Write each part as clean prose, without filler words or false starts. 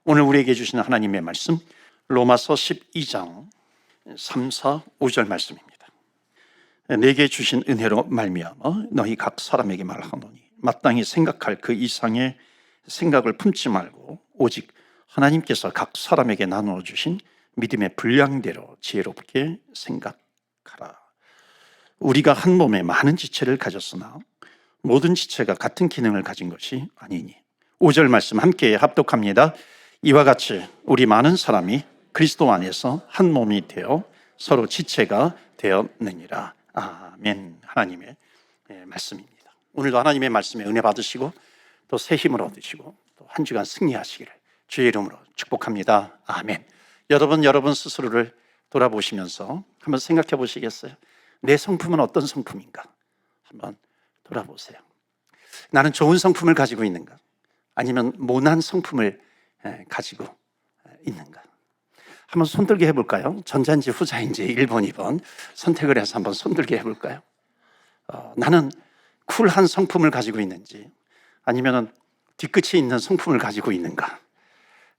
오늘 우리에게 주시는 하나님의 말씀 로마서 12장 3, 4, 5절 말씀입니다. 내게 주신 은혜로 말미암아 너희 각 사람에게 말하노니 마땅히 생각할 그 이상의 생각을 품지 말고 오직 하나님께서 각 사람에게 나누어 주신 믿음의 분량대로 지혜롭게 생각하라. 우리가 한 몸에 많은 지체를 가졌으나 모든 지체가 같은 기능을 가진 것이 아니니. 5절 말씀 함께 합독합니다. 이와 같이 우리 많은 사람이 그리스도 안에서 한 몸이 되어 서로 지체가 되었느니라. 아멘. 하나님의 말씀입니다. 오늘도 하나님의 말씀에 은혜 받으시고 또 새 힘을 얻으시고 또 한 주간 승리하시기를 주의 이름으로 축복합니다. 아멘. 여러분 스스로를 돌아보시면서 한번 생각해 보시겠어요? 내 성품은 어떤 성품인가? 한번 돌아보세요. 나는 좋은 성품을 가지고 있는가? 아니면 모난 성품을 가지고 있는가? 한번 손들게 해볼까요? 전자인지 후자인지 1번, 2번 선택을 해서 한번 손들게 해볼까요? 나는 쿨한 성품을 가지고 있는지 아니면 뒤끝이 있는 성품을 가지고 있는가?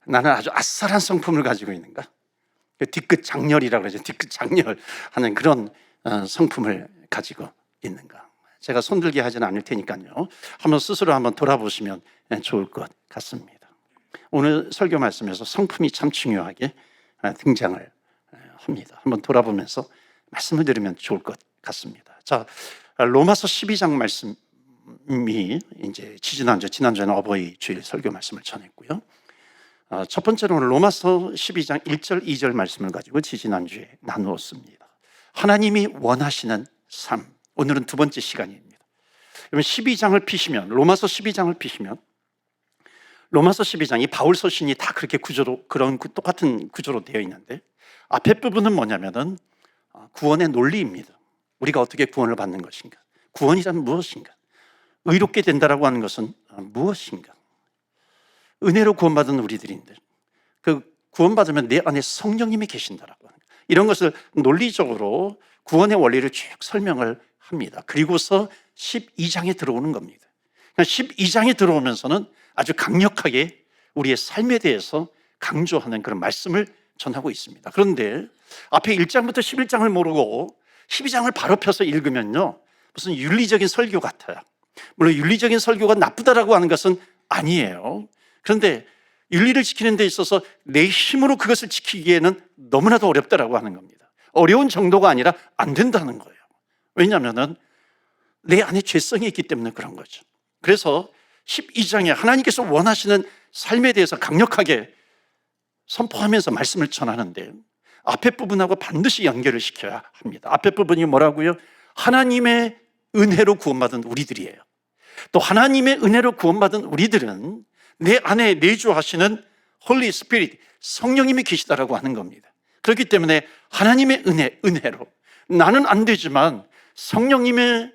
나는 아주 아싸한 성품을 가지고 있는가? 뒤끝 장렬이라고 그러죠. 뒤끝 장렬하는 그런 성품을 가지고 있는가? 제가 손들게 하지는 않을 테니까요. 한번 스스로 한번 돌아보시면 좋을 것 같습니다. 오늘 설교 말씀에서 성품이 참 중요하게 등장을 합니다. 한번 돌아보면서 말씀을 들으면 좋을 것 같습니다. 자, 로마서 12장 말씀이 이제 지난주에는 어버이 주일 설교 말씀을 전했고요. 첫 번째로 로마서 12장 1절, 2절 말씀을 가지고 지난주에 나누었습니다. 하나님이 원하시는 삶. 오늘은 두 번째 시간입니다. 그러면 12장을 피시면, 로마서 12장을 피시면, 로마서 12장이 바울 서신이 다 그렇게 구조로, 그런 똑같은 구조로 되어 있는데, 앞에 부분은 뭐냐면은 구원의 논리입니다. 우리가 어떻게 구원을 받는 것인가? 구원이란 무엇인가? 의롭게 된다라고 하는 것은 무엇인가? 은혜로 구원받은 우리들인데, 그 구원받으면 내 안에 성령님이 계신다라고 하는 거예요. 이런 것을 논리적으로 구원의 원리를 쭉 설명을 합니다. 그리고서 12장에 들어오는 겁니다. 12장에 들어오면서는 아주 강력하게 우리의 삶에 대해서 강조하는 그런 말씀을 전하고 있습니다. 그런데 앞에 1장부터 11장을 모르고 12장을 바로 펴서 읽으면요, 무슨 윤리적인 설교 같아요. 물론 윤리적인 설교가 나쁘다라고 하는 것은 아니에요. 그런데 윤리를 지키는 데 있어서 내 힘으로 그것을 지키기에는 너무나도 어렵다라고 하는 겁니다. 어려운 정도가 아니라 안 된다는 거예요. 왜냐하면 내 안에 죄성이 있기 때문에 그런 거죠. 그래서 12장에 하나님께서 원하시는 삶에 대해서 강력하게 선포하면서 말씀을 전하는데 앞에 부분하고 반드시 연결을 시켜야 합니다. 앞에 부분이 뭐라고요? 하나님의 은혜로 구원받은 우리들이에요. 또 하나님의 은혜로 구원받은 우리들은 내 안에 내주하시는 홀리 스피릿, 성령님이 계시다라고 하는 겁니다. 그렇기 때문에 하나님의 은혜로 나는 안 되지만 성령님의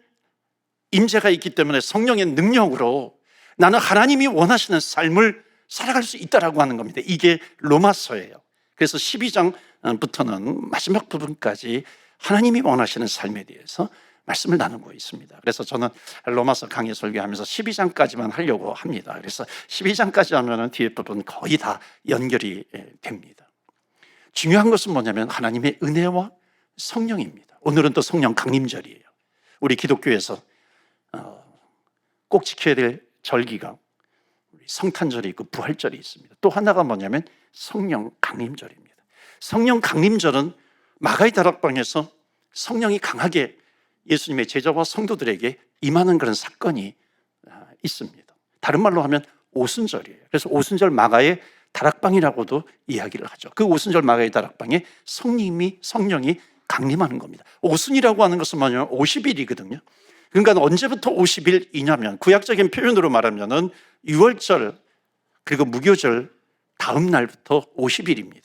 임재가 있기 때문에 성령의 능력으로 나는 하나님이 원하시는 삶을 살아갈 수 있다라고 하는 겁니다. 이게 로마서예요. 그래서 12장부터는 마지막 부분까지 하나님이 원하시는 삶에 대해서 말씀을 나누고 있습니다. 그래서 저는 로마서 강의 설교하면서 12장까지만 하려고 합니다. 그래서 12장까지 하면 뒤에 부분 거의 다 연결이 됩니다. 중요한 것은 뭐냐면 하나님의 은혜와 성령입니다. 오늘은 또 성령 강림절이에요. 우리 기독교에서 꼭 지켜야 될 절기가 성탄절이 있고 부활절이 있습니다. 또 하나가 뭐냐면 성령 강림절입니다. 성령 강림절은 마가의 다락방에서 성령이 강하게 예수님의 제자와 성도들에게 임하는 그런 사건이 있습니다. 다른 말로 하면 오순절이에요. 그래서 오순절 마가의 다락방이라고도 이야기를 하죠. 그 오순절 마가의 다락방에 성령이 강림하는 겁니다. 오순이라고 하는 것은 뭐냐면 50일이거든요. 그러니까 언제부터 50일이냐면 구약적인 표현으로 말하면은 6월절 그리고 무교절 다음 날부터 50일입니다.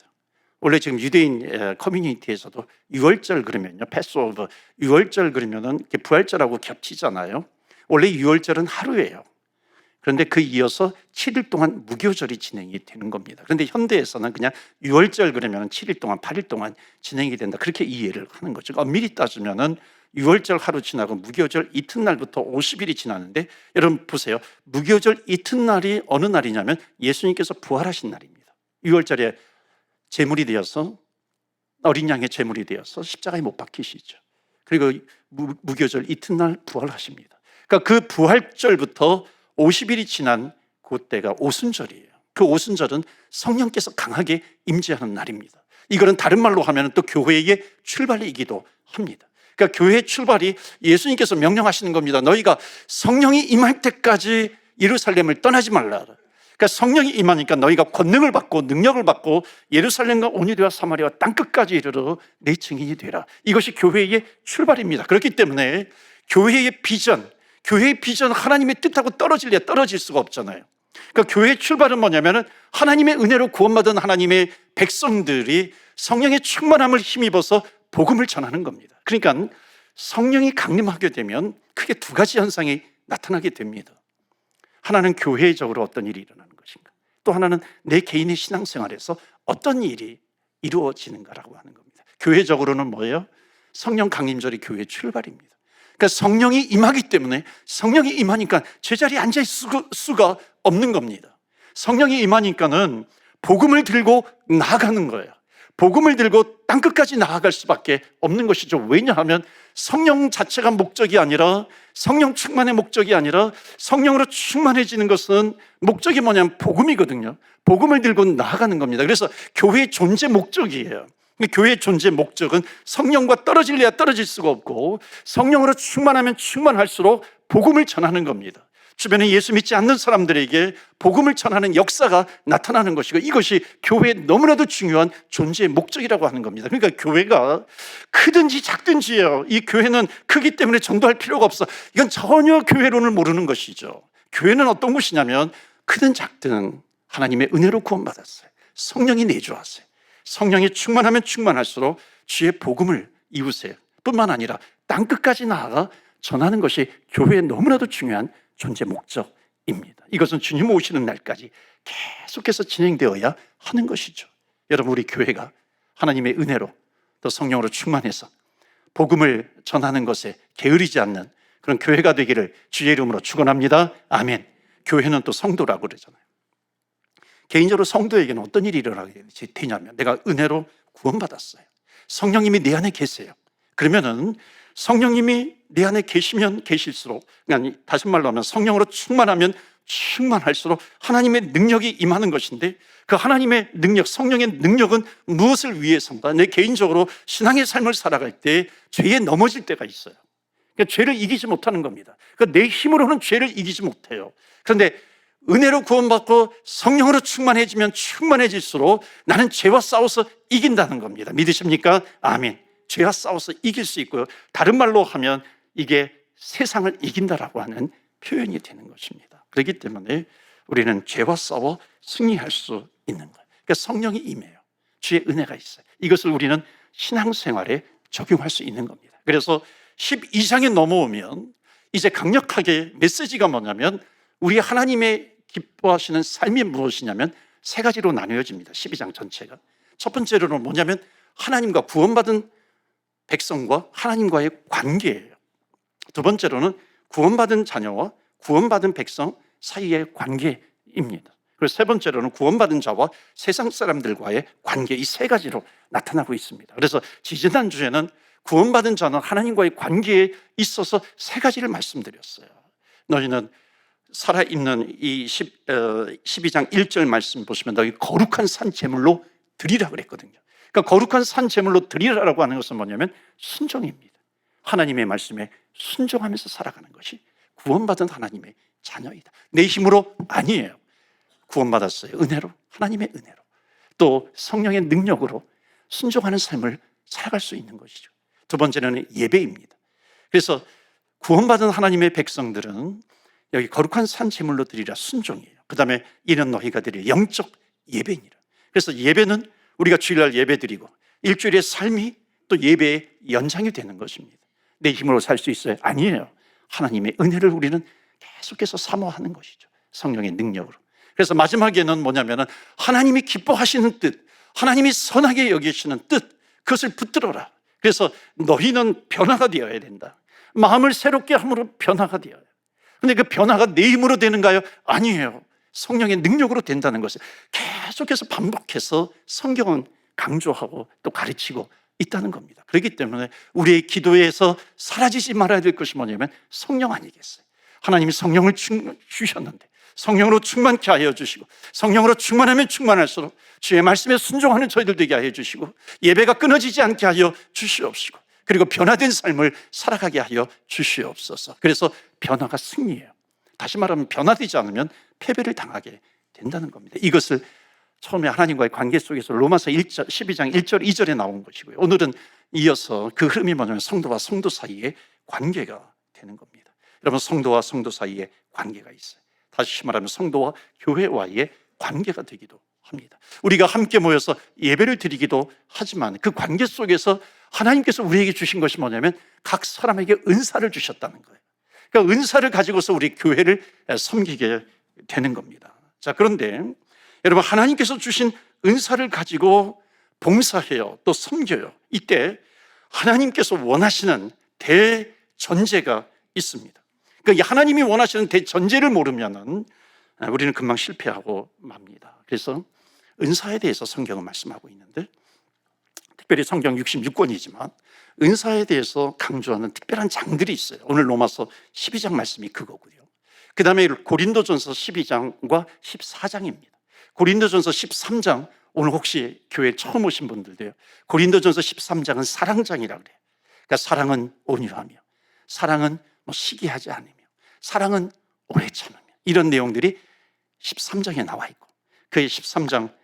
원래 지금 유대인 커뮤니티에서도 6월절 그러면요, 패스오버 6월절 그러면은 부활절하고 겹치잖아요. 원래 6월절은 하루예요. 그런데 그 이어서 7일 동안 무교절이 진행이 되는 겁니다. 그런데 현대에서는 그냥 6월절 그러면 7일 동안 8일 동안 진행이 된다, 그렇게 이해를 하는 거죠. 엄밀히 따지면은 6월절 하루 지나고 무교절 이튿날부터 50일이 지나는데, 여러분 보세요. 무교절 이튿날이 어느 날이냐면 예수님께서 부활하신 날입니다. 6월절에 제물이 되어서, 어린 양의 제물이 되어서 십자가에 못 박히시죠. 그리고 무교절 이튿날 부활하십니다. 그러니까 그 부활절부터 50일이 지난 그때가 오순절이에요. 그 오순절은 성령께서 강하게 임재하는 날입니다. 이거는 다른 말로 하면 또 교회의 출발이기도 합니다. 그러니까 교회의 출발이 예수님께서 명령하시는 겁니다. 너희가 성령이 임할 때까지 예루살렘을 떠나지 말라. 그러니까 성령이 임하니까 너희가 권능을 받고 능력을 받고 예루살렘과 온유대와 사마리아와 땅끝까지 이르러 내 증인이 되라. 이것이 교회의 출발입니다. 그렇기 때문에 교회의 비전 하나님의 뜻하고 떨어질 수가 없잖아요. 그러니까 교회의 출발은 뭐냐면은 하나님의 은혜로 구원받은 하나님의 백성들이 성령의 충만함을 힘입어서 복음을 전하는 겁니다. 그러니까 성령이 강림하게 되면 크게 두 가지 현상이 나타나게 됩니다. 하나는 교회적으로 어떤 일이 일어나는 것인가, 또 하나는 내 개인의 신앙생활에서 어떤 일이 이루어지는가라고 하는 겁니다. 교회적으로는 뭐예요? 성령 강림절이 교회의 출발입니다. 그러니까 성령이 임하기 때문에, 성령이 임하니까 제자리에 앉아 있을 수가 없는 겁니다. 성령이 임하니까는 복음을 들고 나아가는 거예요. 복음을 들고 땅끝까지 나아갈 수밖에 없는 것이죠. 왜냐하면 성령 자체가 목적이 아니라, 성령 충만의 목적이 아니라 성령으로 충만해지는 것은 목적이 뭐냐면 복음이거든요. 복음을 들고 나아가는 겁니다. 그래서 교회의 존재 목적이에요. 교회의 존재 목적은 성령과 떨어질래야 떨어질 수가 없고, 성령으로 충만하면 충만할수록 복음을 전하는 겁니다. 주변에 예수 믿지 않는 사람들에게 복음을 전하는 역사가 나타나는 것이고, 이것이 교회의 너무나도 중요한 존재의 목적이라고 하는 겁니다. 그러니까 교회가 크든지 작든지요, 이 교회는 크기 때문에 전도할 필요가 없어, 이건 전혀 교회론을 모르는 것이죠. 교회는 어떤 것이냐면 크든 작든 하나님의 은혜로 구원받았어요. 성령이 내주하세요. 성령이 충만하면 충만할수록 주의 복음을 이웃에 뿐만 아니라 땅끝까지 나아가 전하는 것이 교회의 너무나도 중요한 존재 목적입니다. 이것은 주님 오시는 날까지 계속해서 진행되어야 하는 것이죠. 여러분, 우리 교회가 하나님의 은혜로 또 성령으로 충만해서 복음을 전하는 것에 게으르지 않는 그런 교회가 되기를 주의 이름으로 축원합니다. 아멘. 교회는 또 성도라고 그러잖아요. 개인적으로 성도에게는 어떤 일이 일어나게 되냐면, 내가 은혜로 구원받았어요. 성령님이 내 안에 계세요. 그러면은 성령님이 내 안에 계시면 계실수록, 그러니까 다시 말로 하면 성령으로 충만하면 충만할수록 하나님의 능력이 임하는 것인데, 그 하나님의 능력, 성령의 능력은 무엇을 위해서인가? 내 개인적으로 신앙의 삶을 살아갈 때 죄에 넘어질 때가 있어요. 그러니까 죄를 이기지 못하는 겁니다. 그러니까 내 힘으로는 죄를 이기지 못해요. 그런데 은혜로 구원받고 성령으로 충만해지면 충만해질수록 나는 죄와 싸워서 이긴다는 겁니다. 믿으십니까? 아멘. 죄와 싸워서 이길 수 있고요. 다른 말로 하면 이게 세상을 이긴다라고 하는 표현이 되는 것입니다. 그렇기 때문에 우리는 죄와 싸워 승리할 수 있는 거예요. 그러니까 성령이 임해요. 주의 은혜가 있어요. 이것을 우리는 신앙생활에 적용할 수 있는 겁니다. 그래서 12장에 넘어오면 이제 강력하게 메시지가 뭐냐면, 우리 하나님의 기뻐하시는 삶이 무엇이냐면 세 가지로 나누어집니다. 12장 전체가. 첫 번째로는 뭐냐면 하나님과 구원받은 백성과 하나님과의 관계예요. 두 번째로는 구원받은 자녀와 구원받은 백성 사이의 관계입니다. 그리고 세 번째로는 구원받은 자와 세상 사람들과의 관계, 이 세 가지로 나타나고 있습니다. 그래서 지지난주에는 구원받은 자는 하나님과의 관계에 있어서 세 가지를 말씀드렸어요. 너희는 살아있는 이 12장 1절 말씀 보시면 너희 거룩한 산 제물로 드리라 그랬거든요. 그러니까 거룩한 산 제물로 드리라라고 하는 것은 뭐냐면 순종입니다. 하나님의 말씀에 순종하면서 살아가는 것이 구원받은 하나님의 자녀이다. 내 힘으로 아니에요. 구원받았어요. 은혜로, 하나님의 은혜로, 또 성령의 능력으로 순종하는 삶을 살아갈 수 있는 것이죠. 두 번째는 예배입니다. 그래서 구원받은 하나님의 백성들은 여기 거룩한 산 제물로 드리라, 순종이에요. 그 다음에 이는 너희가 드릴 영적 예배니라. 그래서 예배는 우리가 주일날 예배 드리고 일주일의 삶이 또 예배의 연장이 되는 것입니다. 내 힘으로 살 수 있어요? 아니에요. 하나님의 은혜를 우리는 계속해서 사모하는 것이죠. 성령의 능력으로. 그래서 마지막에는 뭐냐면은 하나님이 기뻐하시는 뜻, 하나님이 선하게 여기시는 뜻, 그것을 붙들어라. 그래서 너희는 변화가 되어야 된다. 마음을 새롭게 함으로 변화가 되어야 돼요. 근데 그 변화가 내 힘으로 되는가요? 아니에요. 성령의 능력으로 된다는 것을 계속해서 반복해서 성경은 강조하고 또 가르치고 있다는 겁니다. 그렇기 때문에 우리의 기도에서 사라지지 말아야 될 것이 뭐냐면 성령 아니겠어요? 하나님이 성령을 주셨는데 성령으로 충만케 하여 주시고 성령으로 충만하면 충만할수록 주의 말씀에 순종하는 저희들 되게 하여 주시고 예배가 끊어지지 않게 하여 주시옵시고 그리고 변화된 삶을 살아가게 하여 주시옵소서. 그래서 변화가 승리예요. 다시 말하면 변화되지 않으면 패배를 당하게 된다는 겁니다. 이것을 처음에 하나님과의 관계 속에서 로마서 12장 1절 2절에 나온 것이고요. 오늘은 이어서 그 흐름이 뭐냐면 성도와 성도 사이의 관계가 되는 겁니다. 여러분, 성도와 성도 사이에 관계가 있어요. 다시 말하면 성도와 교회와의 관계가 되기도 합니다. 우리가 함께 모여서 예배를 드리기도 하지만 그 관계 속에서 하나님께서 우리에게 주신 것이 뭐냐면 각 사람에게 은사를 주셨다는 거예요. 그러니까 은사를 가지고서 우리 교회를 섬기게 되는 겁니다. 자, 그런데 여러분, 하나님께서 주신 은사를 가지고 봉사해요, 또 섬겨요. 이때 하나님께서 원하시는 대전제가 있습니다. 그러니까 하나님이 원하시는 대전제를 모르면은 우리는 금방 실패하고 맙니다. 그래서 은사에 대해서 성경은 말씀하고 있는데 특별히 성경 66권이지만 은사에 대해서 강조하는 특별한 장들이 있어요. 오늘 로마서 12장 말씀이 그거고요. 그 다음에 고린도전서 12장과 14장입니다. 고린도전서 13장, 오늘 혹시 교회 처음 오신 분들도요, 고린도전서 13장은 사랑장이라고 그래요. 그러니까 사랑은 온유하며, 사랑은 시기하지 않으며, 사랑은 오래 참으며, 이런 내용들이 13장에 나와 있고 그 13장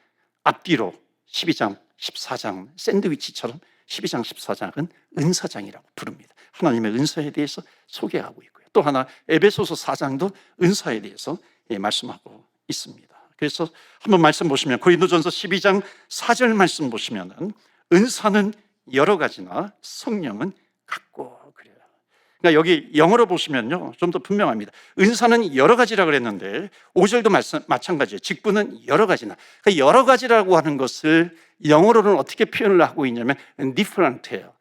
앞뒤로 12장, 14장 샌드위치처럼 12장, 14장은 은사장이라고 부릅니다. 하나님의 은사에 대해서 소개하고 있고요. 또 하나 에베소서 4장도 은사에 대해서 말씀하고 있습니다. 그래서 한번 말씀 보시면 고린도전서 12장 4절 말씀 보시면은 은사는 여러 가지나 성령은 같고 그래요. 그러니까 여기 영어로 보시면요 좀 더 분명합니다. 은사는 여러 가지라 그랬는데 5절도 마찬가지예요. 직분은 여러 가지나. 그러니까 여러 가지라고 하는 것을 영어로는 어떻게 표현을 하고 있냐면 different예요.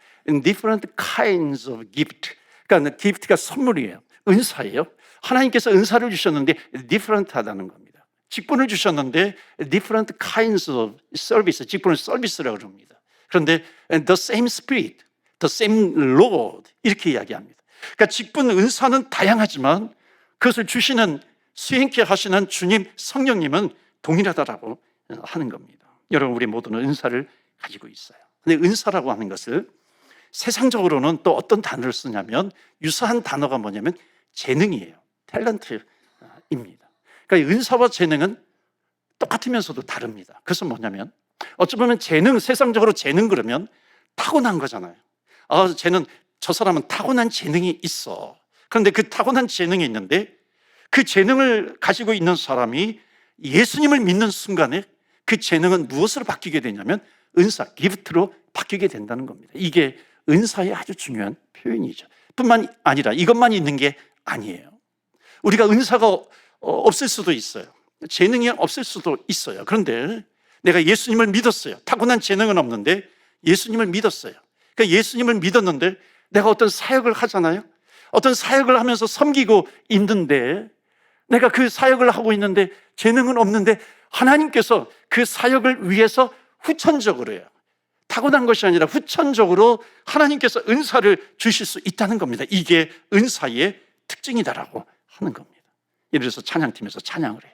different kinds of gift. 그러니까 gift가 선물이에요. 은사예요. 하나님께서 은사를 주셨는데 different하다는 겁니다. 직분을 주셨는데 different kinds of service, 직분을 서비스라고 합니다. 그런데 the same spirit, the same Lord 이렇게 이야기합니다. 그러니까 직분, 은사는 다양하지만 그것을 주시는, 수행케 하시는 주님, 성령님은 동일하다라고 하는 겁니다. 여러분, 우리 모두는 은사를 가지고 있어요. 근데 은사라고 하는 것을 세상적으로는 또 어떤 단어를 쓰냐면 유사한 단어가 뭐냐면 재능이에요. 탤런트입니다. 그러니까 은사와 재능은 똑같으면서도 다릅니다. 그래서 뭐냐면 어찌 보면 재능, 세상적으로 재능 그러면 타고난 거잖아요. 쟤는, 저 사람은 타고난 재능이 있어. 그런데 그 타고난 재능이 있는데 그 재능을 가지고 있는 사람이 예수님을 믿는 순간에 그 재능은 무엇으로 바뀌게 되냐면 은사, 기프트로 바뀌게 된다는 겁니다. 이게 은사의 아주 중요한 표현이죠. 뿐만 아니라 이것만 있는 게 아니에요. 우리가 은사가 없을 수도 있어요. 재능이 없을 수도 있어요. 그런데 내가 예수님을 믿었어요. 타고난 재능은 없는데 예수님을 믿었어요. 그러니까 예수님을 믿었는데 내가 어떤 사역을 하잖아요. 어떤 사역을 하면서 섬기고 있는데 내가 그 사역을 하고 있는데 재능은 없는데 하나님께서 그 사역을 위해서 후천적으로요, 타고난 것이 아니라 후천적으로 하나님께서 은사를 주실 수 있다는 겁니다. 이게 은사의 특징이다라고 하는 겁니다. 예를 들어서 찬양팀에서 찬양을 해요.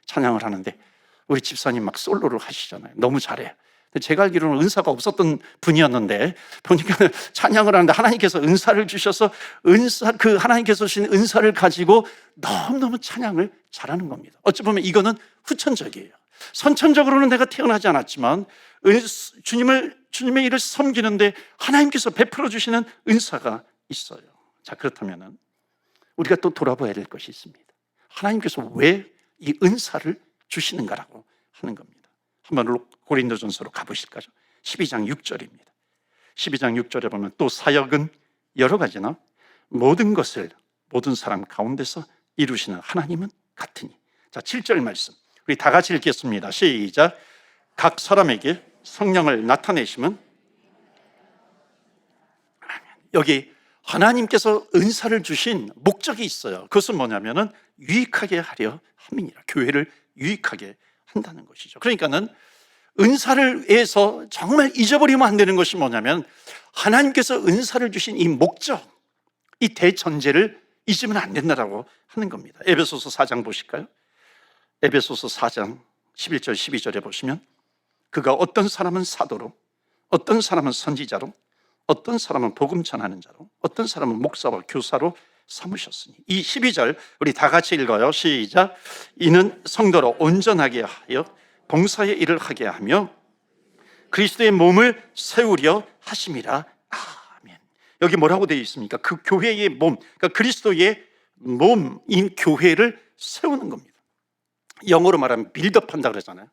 찬양을 하는데 우리 집사님 막 솔로를 하시잖아요. 너무 잘해요. 제가 알기로는 은사가 없었던 분이었는데 보니까 찬양을 하는데 하나님께서 은사를 주셔서 그 하나님께서 주신 은사를 가지고 너무너무 찬양을 잘하는 겁니다. 어찌 보면 이거는 후천적이에요. 선천적으로는 내가 태어나지 않았지만 주님의 일을 섬기는데 하나님께서 베풀어 주시는 은사가 있어요. 자, 그렇다면 우리가 또 돌아봐야 될 것이 있습니다. 하나님께서 왜 이 은사를 주시는가라고 하는 겁니다. 한번 고린도전서로 가보실까요? 12장 6절입니다. 12장 6절에 보면 또 사역은 여러 가지나 모든 것을 모든 사람 가운데서 이루시는 하나님은 같으니. 자, 7절 말씀 우리 다 같이 읽겠습니다. 시작. 각 사람에게 성령을 나타내심은, 여기 하나님께서 은사를 주신 목적이 있어요. 그것은 뭐냐면은 유익하게 하려 함이니라. 교회를 유익하게 한다는 것이죠. 그러니까는 은사를 위해서 정말 잊어버리면 안 되는 것이 뭐냐면 하나님께서 은사를 주신 이 목적, 이 대전제를 잊으면 안 된다라고 하는 겁니다. 에베소서 4장 보실까요? 에베소서 4장 11절 12절에 보시면 그가 어떤 사람은 사도로, 어떤 사람은 선지자로, 어떤 사람은 복음 전하는 자로, 어떤 사람은 목사와 교사로 삼으셨으니. 이 12절 우리 다 같이 읽어요. 시작. 이는 성도로 온전하게 하여 봉사의 일을 하게 하며 그리스도의 몸을 세우려 하심이라. 아멘. 여기 뭐라고 되어 있습니까? 그 교회의 몸, 그러니까 그리스도의 몸인 교회를 세우는 겁니다. 영어로 말하면 빌드업한다 그러잖아요.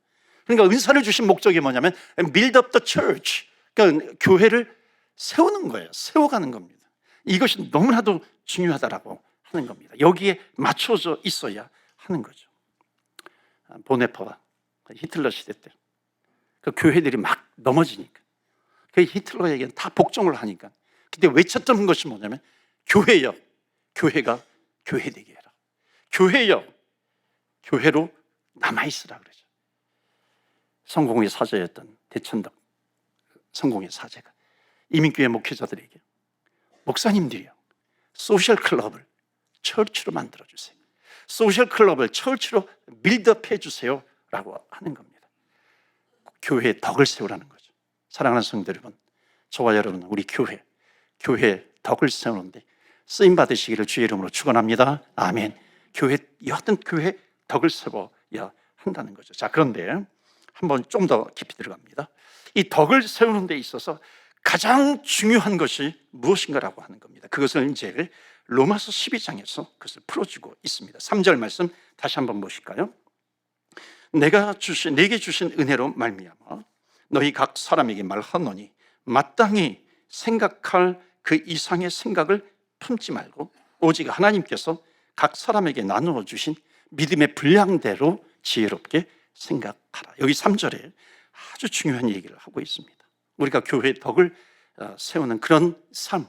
그러니까 은사를 주신 목적이 뭐냐면 build up the church, 그러니까 교회를 세우는 거예요. 세워가는 겁니다. 이것이 너무나도 중요하다라고 하는 겁니다. 여기에 맞춰져 있어야 하는 거죠. 보네파가 히틀러 시대 때 그 교회들이 막 넘어지니까 그 히틀러에게는 다 복종을 하니까 그때 외쳤던 것이 뭐냐면 교회여, 교회가 교회되게 해라. 교회여, 교회로 남아있으라 그러죠. 성공의 사제였던 대천덕 성공의 사제가 이민교회 목회자들에게 목사님들이요, 소셜 클럽을 철치로 만들어주세요. 소셜 클럽을 철치로 빌드업 해주세요 라고 하는 겁니다. 교회의 덕을 세우라는 거죠. 사랑하는 성도 여러분, 저와 여러분, 우리 교회의 덕을 세우는데 쓰임 받으시기를 주의 이름으로 축원합니다. 아멘. 여하튼 교회 덕을 세워야 한다는 거죠. 자, 그런데 한번 좀 더 깊이 들어갑니다. 이 덕을 세우는 데 있어서 가장 중요한 것이 무엇인가라고 하는 겁니다. 그것을 이제 로마서 12장에서 그것을 풀어주고 있습니다. 3절 말씀 다시 한번 보실까요? 내게 주신 은혜로 말미암아 너희 각 사람에게 말하노니 마땅히 생각할 그 이상의 생각을 품지 말고 오직 하나님께서 각 사람에게 나누어 주신 믿음의 분량대로 지혜롭게 생각하라. 여기 3절에 아주 중요한 얘기를 하고 있습니다. 우리가 교회의 덕을 세우는 그런 삶,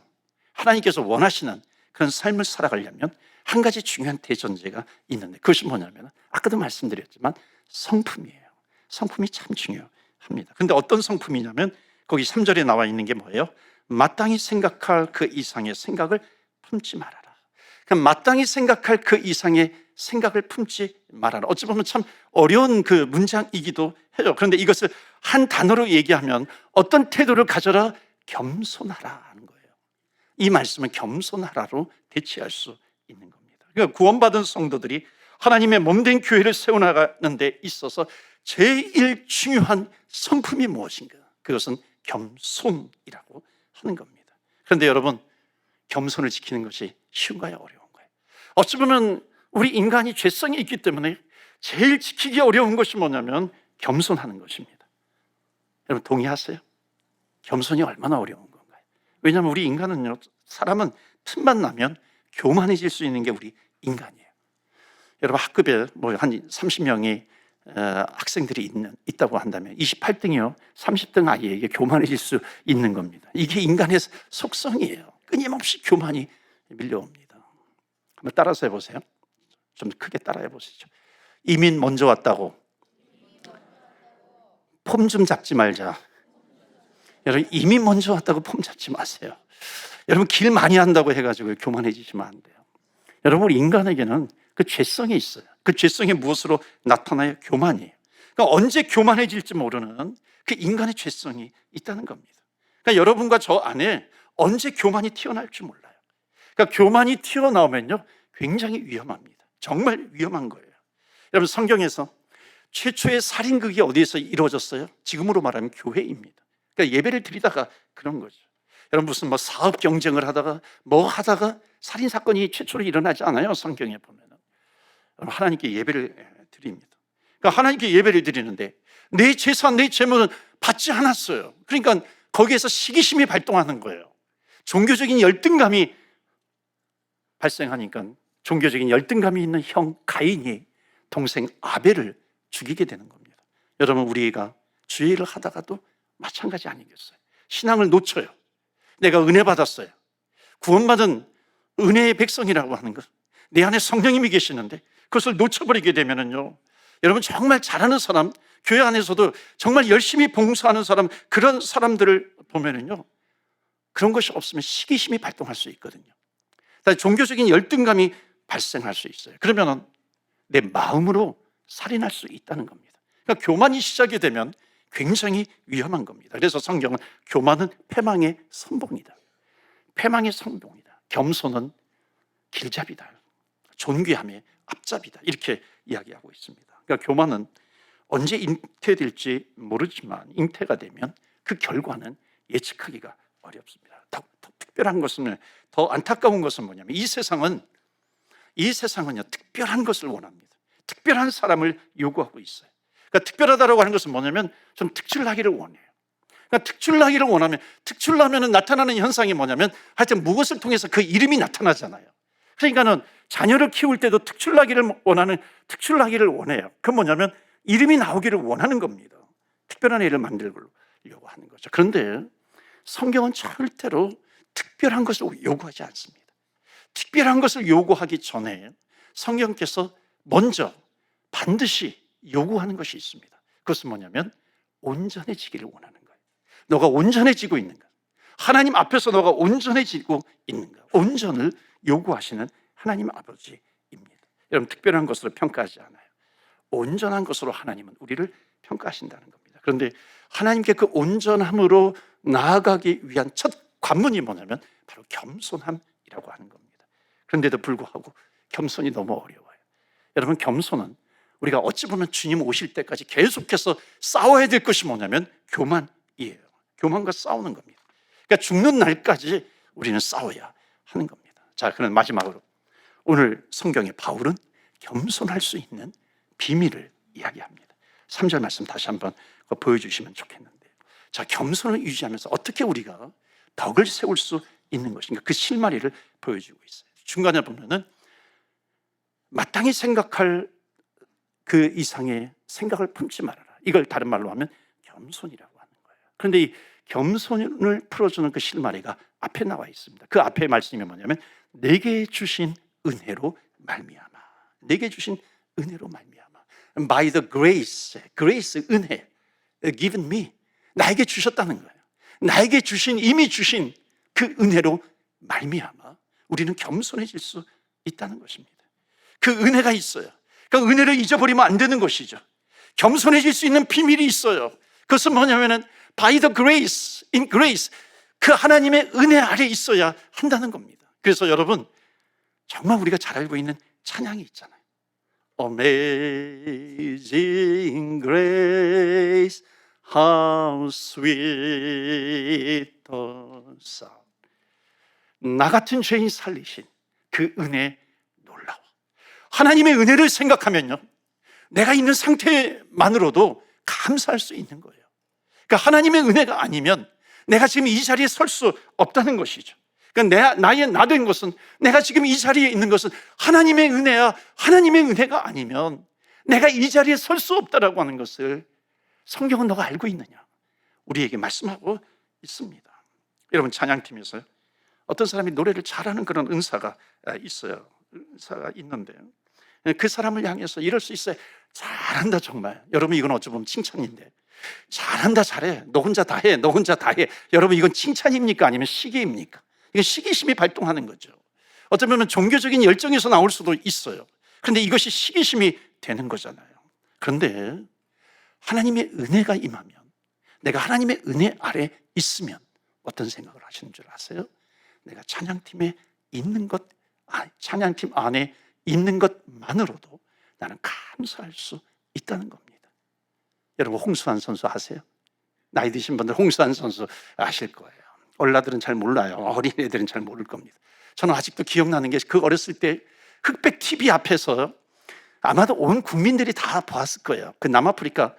하나님께서 원하시는 그런 삶을 살아가려면 한 가지 중요한 대전제가 있는데 그것이 뭐냐면 아까도 말씀드렸지만 성품이에요. 성품이 참 중요합니다. 그런데 어떤 성품이냐면 거기 3절에 나와 있는 게 뭐예요? 마땅히 생각할 그 이상의 생각을 품지 말아라. 그럼 마땅히 생각할 그 이상의 생각을 품지 말아라. 어찌 보면 참 어려운 그 문장이기도 해요. 그런데 이것을 한 단어로 얘기하면 어떤 태도를 가져라? 겸손하라 하는 거예요. 이 말씀은 겸손하라로 대체할 수 있는 겁니다. 그러니까 구원받은 성도들이 하나님의 몸된 교회를 세워나가는 데 있어서 제일 중요한 성품이 무엇인가? 그것은 겸손이라고 하는 겁니다. 그런데 여러분, 겸손을 지키는 것이 쉬운가요? 어려운가요? 어찌 보면 우리 인간이 죄성이 있기 때문에 제일 지키기 어려운 것이 뭐냐면 겸손하는 것입니다. 여러분 동의하세요? 겸손이 얼마나 어려운 건가요? 왜냐하면 우리 인간은요, 사람은 틈만 나면 교만해질 수 있는 게 우리 인간이에요. 여러분 학급에 뭐 한 30명이 학생들이 있다고 한다면 28등이요 30등 아이에게 교만해질 수 있는 겁니다. 이게 인간의 속성이에요. 끊임없이 교만이 밀려옵니다. 한번 따라서 해보세요. 좀 크게 따라해 보시죠. 이민 먼저 왔다고 폼 좀 잡지 말자. 여러분 이민 먼저 왔다고 폼 잡지 마세요. 여러분 길 많이 한다고 해가지고 교만해지시면 안 돼요. 여러분 우리 인간에게는 그 죄성이 있어요. 그 죄성이 무엇으로 나타나요? 교만이에요. 그러니까 언제 교만해질지 모르는 그 인간의 죄성이 있다는 겁니다. 그러니까 여러분과 저 안에 언제 교만이 튀어나올지 몰라요. 그러니까 교만이 튀어나오면요 굉장히 위험합니다. 정말 위험한 거예요. 여러분 성경에서 최초의 살인극이 어디에서 이루어졌어요? 지금으로 말하면 교회입니다. 그러니까 예배를 드리다가 그런 거죠. 여러분 무슨 뭐 사업 경쟁을 하다가 뭐 하다가 살인 사건이 최초로 일어나지 않아요? 성경에 보면 하나님께 예배를 드립니다. 그러니까 하나님께 예배를 드리는데 내 재산, 내 재물은 받지 않았어요. 그러니까 거기에서 시기심이 발동하는 거예요. 종교적인 열등감이 발생하니까 종교적인 열등감이 있는 형 가인이 동생 아벨을 죽이게 되는 겁니다. 여러분 우리가 주의 일을 하다가도 마찬가지 아니겠어요? 신앙을 놓쳐요. 내가 은혜 받았어요. 구원받은 은혜의 백성이라고 하는 것, 내 안에 성령님이 계시는데 그것을 놓쳐버리게 되면은요 여러분 정말 잘하는 사람, 교회 안에서도 정말 열심히 봉사하는 사람, 그런 사람들을 보면은요, 그런 것이 없으면 시기심이 발동할 수 있거든요. 종교적인 열등감이 발생할 수 있어요. 그러면은 내 마음으로 살인할 수 있다는 겁니다. 그러니까 교만이 시작이 되면 굉장히 위험한 겁니다. 그래서 성경은 교만은 패망의 선봉이다. 패망의 선봉이다. 겸손은 길잡이다. 존귀함의 앞잡이다. 이렇게 이야기하고 있습니다. 그러니까 교만은 언제 잉태될지 모르지만 잉태가 되면 그 결과는 예측하기가 어렵습니다. 더 특별한 것은, 더 안타까운 것은 뭐냐면 이 세상은요 특별한 것을 원합니다. 특별한 사람을 요구하고 있어요. 그러니까 특별하다라고 하는 것은 뭐냐면 좀 특출나기를 원해요. 그러니까 특출나기를 원하면, 특출나면 나타나는 현상이 뭐냐면 하여튼 무엇을 통해서 그 이름이 나타나잖아요. 그러니까는 자녀를 키울 때도 특출나기를 원해요. 그건 뭐냐면 이름이 나오기를 원하는 겁니다. 특별한 애를 만들려고 하는 거죠. 그런데 성경은 절대로 특별한 것을 요구하지 않습니다. 특별한 것을 요구하기 전에 성경께서 먼저 반드시 요구하는 것이 있습니다. 그것은 뭐냐면 온전해지기를 원하는 거예요. 너가 온전해지고 있는가? 하나님 앞에서 너가 온전해지고 있는가? 온전을 요구하시는 하나님 아버지입니다. 여러분, 특별한 것으로 평가하지 않아요. 온전한 것으로 하나님은 우리를 평가하신다는 겁니다. 그런데 하나님께 그 온전함으로 나아가기 위한 첫 관문이 뭐냐면 바로 겸손함이라고 하는 겁니다. 그런데도 불구하고 겸손이 너무 어려워요. 여러분, 겸손은 우리가 어찌 보면 주님 오실 때까지 계속해서 싸워야 될 것이 뭐냐면 교만이에요. 교만과 싸우는 겁니다. 그러니까 죽는 날까지 우리는 싸워야 하는 겁니다. 자, 그럼 마지막으로 오늘 성경의 바울은 겸손할 수 있는 비밀을 이야기합니다. 3절 말씀 다시 한번 보여주시면 좋겠는데요. 자, 겸손을 유지하면서 어떻게 우리가 덕을 세울 수 있는 것인가, 그 실마리를 보여주고 있어요. 중간에 보면은 마땅히 생각할 그 이상의 생각을 품지 말아라. 이걸 다른 말로 하면 겸손이라고 하는 거예요. 그런데 이 겸손을 풀어주는 그 실마리가 앞에 나와 있습니다. 그 앞에 말씀이 뭐냐면 내게 주신 은혜로 말미암아. 내게 주신 은혜로 말미암아. By the grace, 은혜, given me. 나에게 주셨다는 거예요. 나에게 주신, 이미 주신 그 은혜로 말미암아 우리는 겸손해질 수 있다는 것입니다. 그 은혜가 있어요. 그 은혜를 잊어버리면 안 되는 것이죠. 겸손해질 수 있는 비밀이 있어요. 그것은 뭐냐면은 by the grace, in grace, 그 하나님의 은혜 아래 있어야 한다는 겁니다. 그래서 여러분, 정말 우리가 잘 알고 있는 찬양이 있잖아요. Amazing grace, how sweet the sound. 나 같은 죄인 살리신 그 은혜 놀라워. 하나님의 은혜를 생각하면요, 내가 있는 상태만으로도 감사할 수 있는 거예요. 그러니까 하나님의 은혜가 아니면 내가 지금 이 자리에 설 수 없다는 것이죠. 그러니까 나의 나 된 것은, 내가 지금 이 자리에 있는 것은 하나님의 은혜야. 하나님의 은혜가 아니면 내가 이 자리에 설 수 없다라고 하는 것을 성경은 너가 알고 있느냐? 우리에게 말씀하고 있습니다. 여러분, 찬양팀에서요, 어떤 사람이 노래를 잘하는 그런 은사가 있어요. 은사가 있는데요, 그 사람을 향해서 이럴 수 있어요. 잘한다, 정말. 여러분, 이건 어찌 보면 칭찬인데, 잘한다, 잘해. 너 혼자 다 해. 너 혼자 다 해. 여러분, 이건 칭찬입니까? 아니면 시기입니까? 이건 시기심이 발동하는 거죠. 어쩌면 종교적인 열정에서 나올 수도 있어요. 그런데 이것이 시기심이 되는 거잖아요. 그런데 하나님의 은혜가 임하면, 내가 하나님의 은혜 아래 있으면 어떤 생각을 하시는 줄 아세요? 내가 찬양팀에 있는 것, 찬양팀 안에 있는 것만으로도 나는 감사할 수 있다는 겁니다. 여러분, 홍수환 선수 아세요? 나이 드신 분들 홍수환 선수 아실 거예요. 얼라들은 잘 몰라요. 어린애들은 잘 모를 겁니다. 저는 아직도 기억나는 게, 그 어렸을 때 흑백 TV 앞에서 아마도 온 국민들이 다 보았을 거예요. 그 남아프리카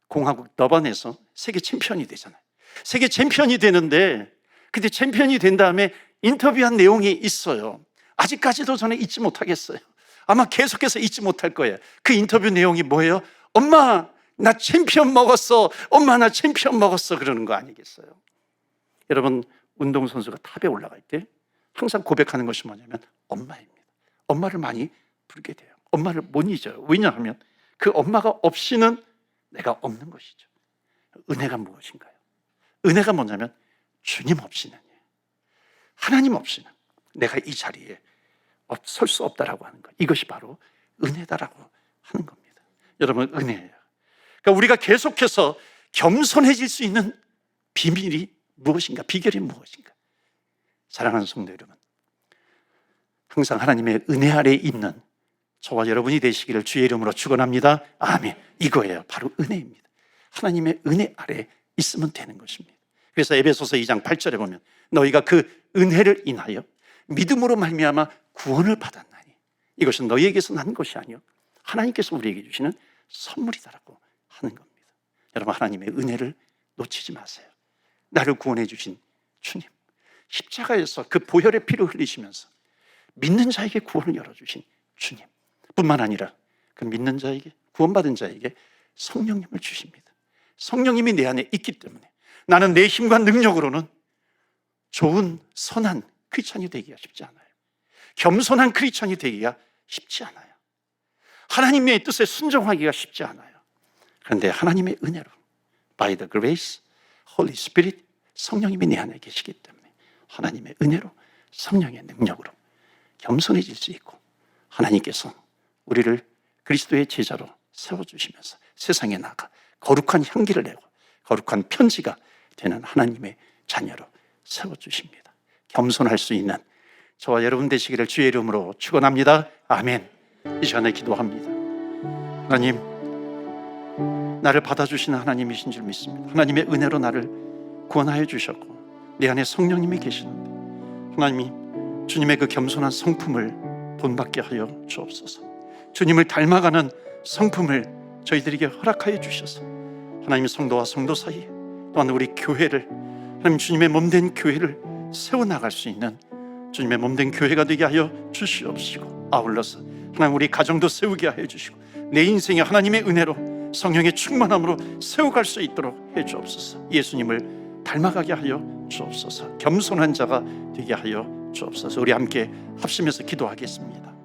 공화국 더반에서 세계 챔피언이 되잖아요. 세계 챔피언이 되는데, 근데 챔피언이 된 다음에 인터뷰한 내용이 있어요. 아직까지도 저는 잊지 못하겠어요. 아마 계속해서 잊지 못할 거예요. 그 인터뷰 내용이 뭐예요? 엄마, 나 챔피언 먹었어. 엄마, 나 챔피언 먹었어. 그러는 거 아니겠어요? 여러분, 운동선수가 탑에 올라갈 때 항상 고백하는 것이 뭐냐면 엄마입니다. 엄마를 많이 부르게 돼요. 엄마를 못 잊어요. 왜냐하면 그 엄마가 없이는 내가 없는 것이죠. 은혜가 무엇인가요? 은혜가 뭐냐면 주님 없이는, 하나님 없이는 내가 이 자리에 설 수 없다라고 하는 것. 이것이 바로 은혜다라고 하는 겁니다. 여러분, 은혜예요. 그러니까 우리가 계속해서 겸손해질 수 있는 비밀이 무엇인가? 비결이 무엇인가? 사랑하는 성도 여러분, 항상 하나님의 은혜 아래에 있는 저와 여러분이 되시기를 주의 이름으로 축원합니다. 아멘. 이거예요. 바로 은혜입니다. 하나님의 은혜 아래에 있으면 되는 것입니다. 그래서 에베소서 2장 8절에 보면 너희가 그 은혜를 인하여 믿음으로 말미암아 구원을 받았나니 이것은 너희에게서 난 것이 아니요 하나님께서 우리에게 주시는 선물이다라고 하는 겁니다. 여러분, 하나님의 은혜를 놓치지 마세요. 나를 구원해 주신 주님, 십자가에서 그 보혈의 피를 흘리시면서 믿는 자에게 구원을 열어주신 주님 뿐만 아니라 그 믿는 자에게, 구원받은 자에게 성령님을 주십니다. 성령님이 내 안에 있기 때문에 나는 내 힘과 능력으로는 좋은 선한 크리스찬이 되기가 쉽지 않아요. 겸손한 크리스찬이 되기가 쉽지 않아요. 하나님의 뜻에 순종하기가 쉽지 않아요. 그런데 하나님의 은혜로 By the grace, Holy Spirit, 성령님이 내 안에 계시기 때문에 하나님의 은혜로, 성령의 능력으로 겸손해질 수 있고 하나님께서 우리를 그리스도의 제자로 세워주시면서 세상에 나가 거룩한 향기를 내고 거룩한 편지가 되는 하나님의 자녀로 세워주십니다. 겸손할 수 있는 저와 여러분 되시기를 주의 이름으로 축원합니다. 아멘. 이 시간에 기도합니다. 하나님, 나를 받아주시는 하나님이신 줄 믿습니다. 하나님의 은혜로 나를 구원하여 주셨고 내 안에 성령님이 계시는데 하나님이 주님의 그 겸손한 성품을 본받게 하여 주옵소서. 주님을 닮아가는 성품을 저희들에게 허락하여 주셔서 하나님, 성도와 성도 사이 또한 우리 교회를, 하나님 주님의 몸된 교회를 세워나갈 수 있는 주님의 몸된 교회가 되게 하여 주시옵시고, 아울러서 하나님 우리 가정도 세우게 하여 주시고 내 인생에 하나님의 은혜로 성령의 충만함으로 세워갈 수 있도록 해 주옵소서. 예수님을 닮아가게 하여 주옵소서. 겸손한 자가 되게 하여 주옵소서. 우리 함께 합심해서 기도하겠습니다.